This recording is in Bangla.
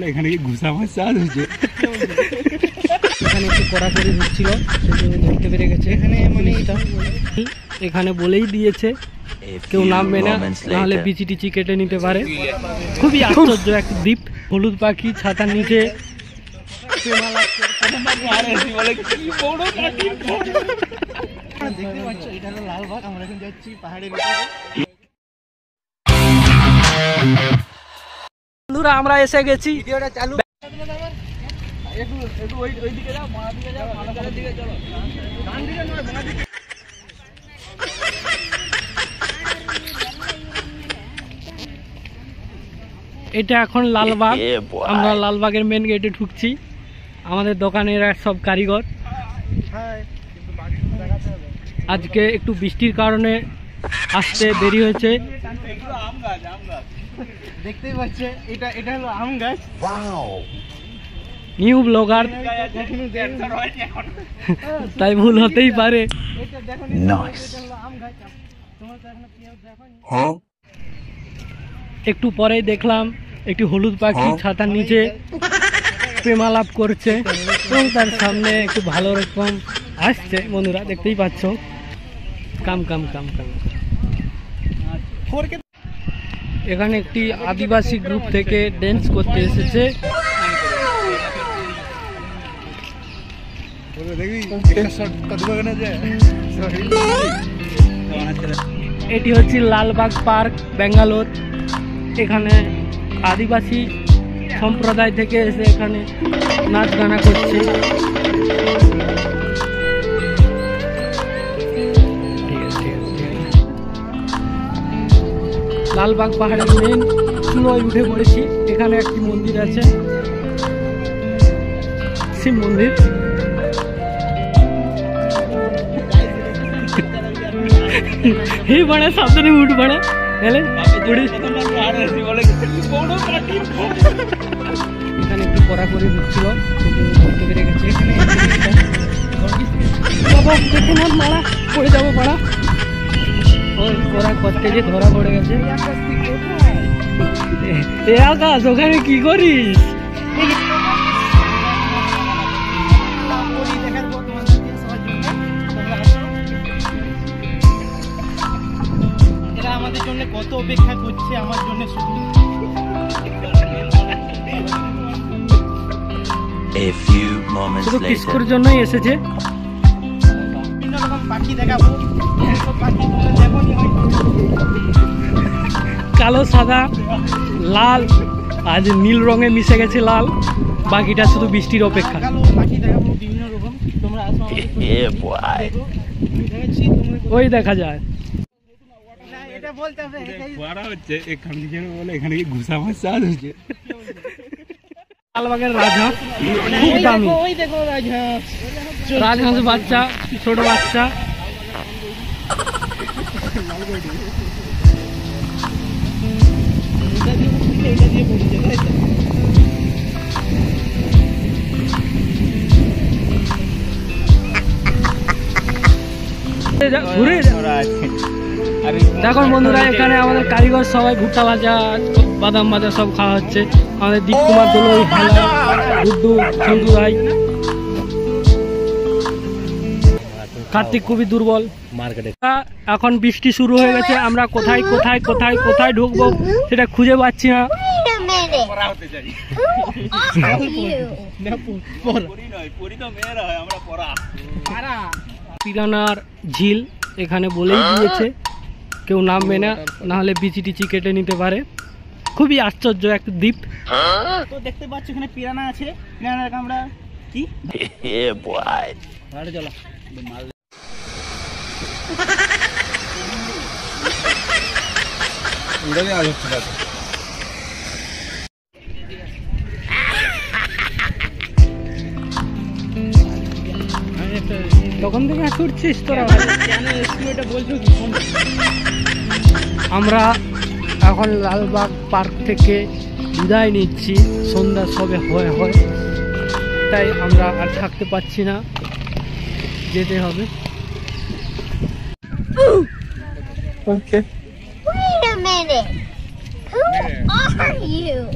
এখানে কি ঘুষা মাছ চাষ হচ্ছে? এখানে একটু কড়াকড়ি হচ্ছিল, ধরতে পেরে গেছে। এখানে মানে এখানে বলেই দিয়েছে কেউ নামবে না, নাহলে বিচি টিচি কেটে নিতে পারে। খুবই আশ্চর্য এক দ্বীপ। হলুদ পাখি ছাতার নিচে বন্ধুরা আমরা এসে গেছি। এটা এখন লালবাগ। আমরা লালবাগের মেন গেটে ঢুকছি। আমাদের দোকানের সব কারিগর। আজকে একটু বৃষ্টির কারণে আসতে দেরি হয়েছে। দেখতেই পাচ্ছে এটা হলো আম গাছ। নিউ ব্লগার তাই ভুল হতেই পারে। একটু পরেই দেখলাম একটি হলুদ পাখি ছাতার নিচে প্রেমালাপ করছে এবং তার সামনে একটু ভালো রকম আসছে। বন্ধুরা দেখতেই পাচ্ছ। কাম কাম কাম কাম। এখানে একটি আদিবাসী গ্রুপ থেকে ড্যান্স করতে এসেছে। এটি হচ্ছে লালবাগ পার্ক, ব্যাঙ্গালোর। এখানে আদিবাসী সম্প্রদায় থেকে এসে এখানে নাচ গানা করছে। লালবাগ পাহাড়ের মেন চূড়ায় উঠে পড়েছি। এখানে একটি মন্দির আছে, শিব মন্দির। এই বড় সাবধানে উঠ বড় এখানে একটু কড়াকড়ি হচ্ছিল, ধরতে পেরে গেছে। দেখে না মারা পড়ে যাবো পাড়া। ওই কড়া করতে যে ধরা পড়ে গেছে। এ আকাশ ওখানে কি করিস? এরা আমাদের জন্য কত অপেক্ষা করছে, আমার জন্য শুধু। শুধু কিস্কুর জন্যই এসেছে। বিভিন্ন রকম পাখি দেখাবো। কালো, সাদা, লাল, আজ নীল রঙে মিশে গেছে লাল। বাকিটা শুধু বৃষ্টির অপেক্ষা। ওই দেখা যায়। এখানে কি ঘুষা মাছ চাষ হচ্ছে? লালবাগের রাজহাঁস খুব দামি। রাজহাঁস বাচ্চা, ছোট বাচ্চা। দেখুন বন্ধুরা, এখানে আমাদের কারিগর সবাই ভুট্টা ভাজা, বাদাম ভাজা সব খাওয়া হচ্ছে। আমাদের দীপ কুমার দোলই, হেলা, গুড্ডু, সন্তু রায়। কার্তিক খুবই দুর্বল মার্কেটে। এখন বৃষ্টি শুরু হয়ে গেছে। আমরা কোথায় কোথায় কোথায় কোথায় ঢুকবো সেটা খুঁজে পাচ্ছি না। পিরানার ঝিল এখানে বলেই দিয়েছে কেউ নামবে না, নাহলে বিচি টিচি কেটে নিতে পারে। খুবই আশ্চর্য এক দ্বীপ। তো দেখতে পাচ্ছ এখানে পিরানা আছে। পিরানার আমরা কি চলো তখন থেকে ছুটছিস তোরা। আমরা এখন লালবাগ পার্ক থেকে বিদায় নিচ্ছি। সন্ধ্যা সবে হয়, তাই আমরা আর থাকতে পারছি না, যেতে হবে। Okay. Wait a minute. Who are you?